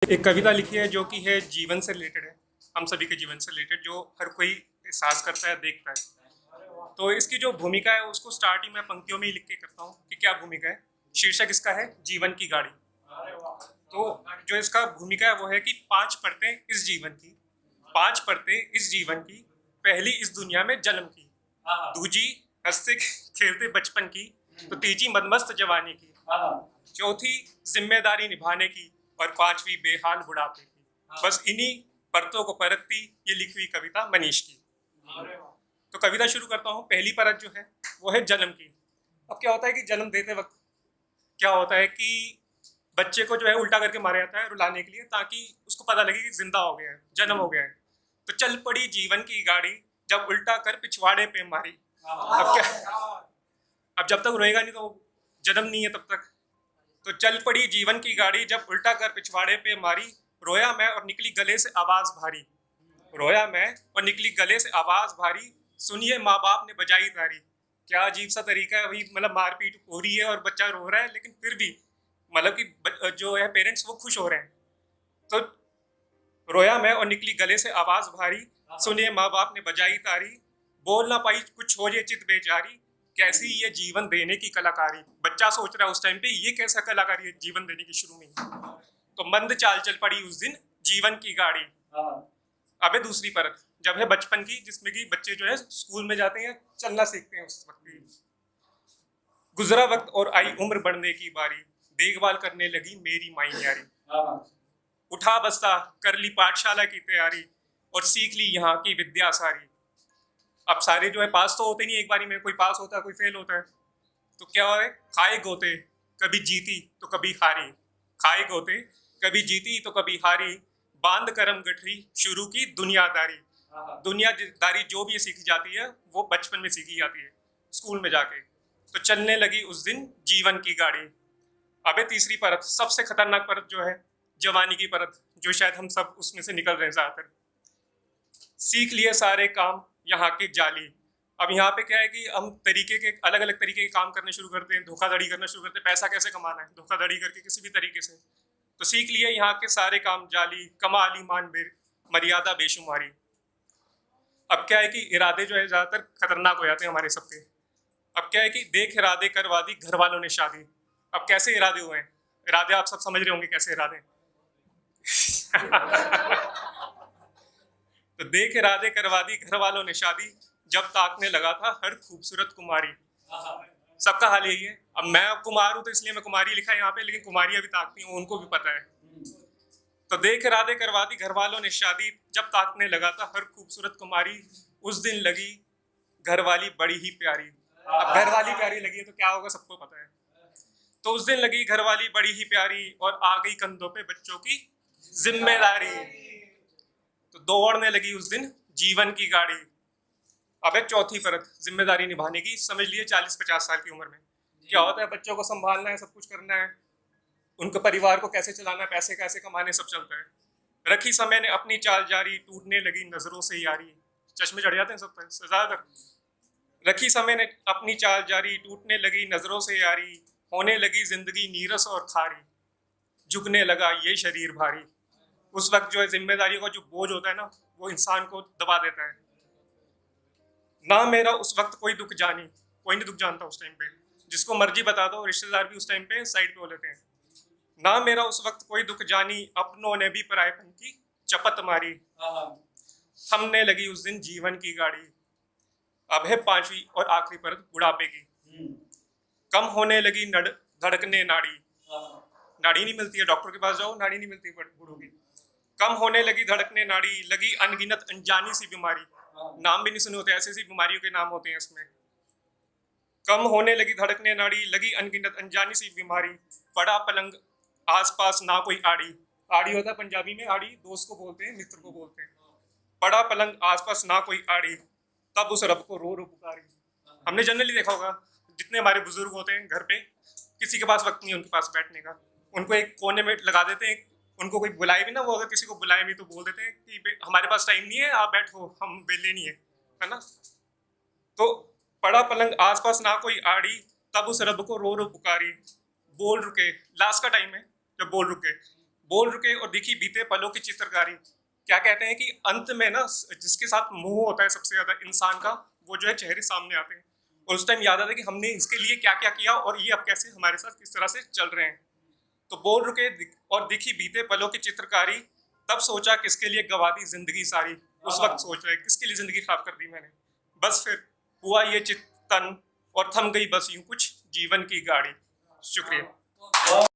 एक कविता लिखी है जो कि है जीवन से रिलेटेड है। हम सभी के जीवन से रिलेटेड, जो हर कोई एहसास करता है, देखता है। तो इसकी जो भूमिका है उसको स्टार्टिंग में पंक्तियों में ही लिख के करता हूँ कि क्या भूमिका है। शीर्षक इसका है जीवन की गाड़ी। तो जो इसका भूमिका है वो है कि पांच परतें इस जीवन की, पांच परतें इस जीवन की, पहली इस दुनिया में जन्म की, दूजी हंसते खेलते बचपन की, तो तीजी मदमस्त जवानी की, चौथी जिम्मेदारी निभाने की, और पांचवी बेहाल बुढ़ापे की। बस इन्हीं परतों को परतती ये लिखी हुई कविता मनीष की। तो कविता शुरू करता हूँ। पहली परत जो है वो है जन्म की। अब क्या होता है कि जन्म देते वक्त क्या होता है कि बच्चे को जो है उल्टा करके मारा जाता है रुलाने के लिए, ताकि उसको पता लगे कि जिंदा हो गया है, जन्म हो गया है। तो चल पड़ी जीवन की गाड़ी, जब उल्टा कर पिछवाड़े पे मारी। अब क्या, अब जब तक रोएगा नहीं तो जन्म नहीं है तब तक। तो चल पड़ी जीवन की गाड़ी, जब उल्टा कर पिछवाड़े पे मारी। रोया मैं और निकली गले से आवाज भारी, रोया मैं और निकली गले से आवाज भारी। सुनिए माँ बाप ने बजाई तारी। क्या अजीब सा तरीका है, अभी मतलब मारपीट हो रही है और बच्चा रो रहा है, लेकिन फिर भी मतलब कि जो है पेरेंट्स वो खुश हो रहे हैं। तो रोया मैं और निकली गले से आवाज भारी। सुनिए माँ बाप ने बजाई तारी। बोल ना पाई कुछ हो ये चित बेचारी। कैसी ये जीवन देने की कलाकारी। बच्चा सोच रहा है उस टाइम पे ये कैसा कलाकारी है जीवन देने की शुरू में। तो मंद चाल चल पड़ी उस दिन जीवन की गाड़ी। अबे दूसरी परत जब है बचपन की, जिसमें कि बच्चे जो है स्कूल में जाते हैं, चलना सीखते हैं उस वक्त की। गुजरा वक्त और आई उम्र बढ़ने की बारी। देखभाल करने लगी मेरी माई न्यारी। उठा बस्ता कर ली पाठशाला की तैयारी, और सीख ली यहाँ की विद्या सारी। अब सारे जो है पास तो होते नहीं एक बारी में, कोई पास होता है कोई फेल होता है। तो क्या है, खाए गोते कभी जीती तो कभी हारी, खाए गोते कभी जीती तो कभी हारी। बांध करम गठरी शुरू की दुनियादारी। दुनियादारी जो भी सीखी जाती है वो बचपन में सीखी जाती है स्कूल में जाके। तो चलने लगी उस दिन जीवन की गाड़ी। अबे तीसरी परत, सबसे खतरनाक परत जो है जवानी की परत, जो शायद हम सब उसमें से निकल रहे हैं ज्यादातर। सीख लिए सारे काम यहाँ के जाली। अब यहाँ पे क्या है कि हम तरीके के अलग अलग तरीके के काम करने शुरू करते हैं, धोखाधड़ी करना शुरू करते हैं। पैसा कैसे कमाना है धोखाधड़ी करके किसी भी तरीके से। तो सीख लिए यहाँ के सारे काम जाली, कमा ली मान बेर मर्यादा बेशुमारी। अब क्या है कि इरादे जो है ज्यादातर खतरनाक हो जाते हैं हमारे सबके। अब क्या है कि देख इरादे करवा दी घर वालों ने शादी। अब कैसे इरादे हुए हैं, इरादे आप सब समझ रहे होंगे कैसे इरादे तो देख इरादे करवा दी घर वालों ने शादी, जब ताकने लगा था हर खूबसूरत कुमारी। सबका हाल यही है। अब मैं कुमार हूं तो इसलिए मैं कुमारी लिखा है यहाँ पे, लेकिन कुमारी अभी ताकती हूँ उनको भी पता है। तो देख इरादे करवा दी घर वालों ने शादी, जब ताकने लगा था हर खूबसूरत कुमारी। उस दिन लगी घर वाली बड़ी ही प्यारी। अब घर वाली प्यारी लगी है तो क्या होगा सबको पता है। तो उस दिन लगी घर वाली बड़ी ही प्यारी, और आ गई कंधों पे बच्चों की जिम्मेदारी। तो दौड़ने लगी उस दिन जीवन की गाड़ी। अब है चौथी परत जिम्मेदारी निभाने की। समझ लिए 40-50 साल की उम्र में क्या होता है, बच्चों को संभालना है, सब कुछ करना है, उनके परिवार को कैसे चलाना है, पैसे कैसे कमाने, सब चलता है। रखी समय ने अपनी चाल जारी, टूटने लगी नजरों से यारी। चश्मे चढ़ जाते हैं सब पर ज्यादातर। रखी समय ने अपनी चाल जारी, टूटने लगी नजरों से यारी। होने लगी जिंदगी नीरस और खारी, झुकने लगा ये शरीर भारी। उस वक्त जो है जिम्मेदारियों का जो बोझ होता है ना, वो इंसान को दबा देता है। ना मेरा उस वक्त कोई दुख जानी, कोई नहीं दुख जानता उस टाइम पे। जिसको मर्जी बता दो, रिश्तेदार भी उस टाइम पे साइड पे हो लेते हैं। ना मेरा उस वक्त कोई दुख जानी, अपनों ने भी परायपन की चपत मारी। थमने लगी उस दिन जीवन की गाड़ी। अब है पांचवी और आखिरी परत बुढ़ापे की। कम होने लगी धड़कने नाड़ी। नाड़ी नहीं मिलती है, डॉक्टर के पास जाओ, नाड़ी नहीं मिलती बूढ़ों की। कम होने लगी धड़कने नाड़ी, लगी अनगिनत अनजानी सी बीमारी। नाम भी नहीं सुने होते, ऐसी ऐसी बीमारियों के नाम होते हैं इसमें। कम होने लगी धड़कने नाड़ी, लगी अनगिनत अनजानी सी बीमारी। पड़ा पलंग आसपास ना कोई आड़ी। आड़ी होता है पंजाबी में, आड़ी दोस्त को बोलते हैं, मित्र को बोलते हैं। पड़ा पलंग आसपास ना कोई आड़ी, तब उस रब को रो रो पुकारी। हमने जनरली देखा होगा, जितने हमारे बुजुर्ग होते हैं घर पे, किसी के पास वक्त नहीं है उनके पास बैठने का, उनको एक कोने में लगा देते हैं। उनको कोई बुलाए भी ना, वो अगर किसी को बुलाए भी तो बोल देते हैं कि हमारे पास टाइम नहीं है, आप बैठो, हम वेले नहीं है ना। तो पड़ा पलंग आसपास ना कोई आड़ी, तब उस रब को रो रो पुकारी। बोल रुके, लास्ट का टाइम है जब बोल रुके। बोल रुके और दिखी बीते पलों की चित्रकारी। क्या कहते हैं कि अंत में ना जिसके साथ मोह होता है सबसे ज्यादा इंसान का, वो जो है चेहरे सामने आते हैं, और उस टाइम याद आता है कि हमने इसके लिए क्या क्या किया और ये अब कैसे हमारे साथ किस तरह से चल रहे हैं। तो बोल रुके और दिखी बीते पलों की चित्रकारी, तब सोचा किसके लिए गवा दी जिंदगी सारी। उस वक्त सोच रहे किसके लिए जिंदगी खराब कर दी मैंने, बस फिर हुआ ये चिंतन और थम गई बस यूं कुछ जीवन की गाड़ी। शुक्रिया।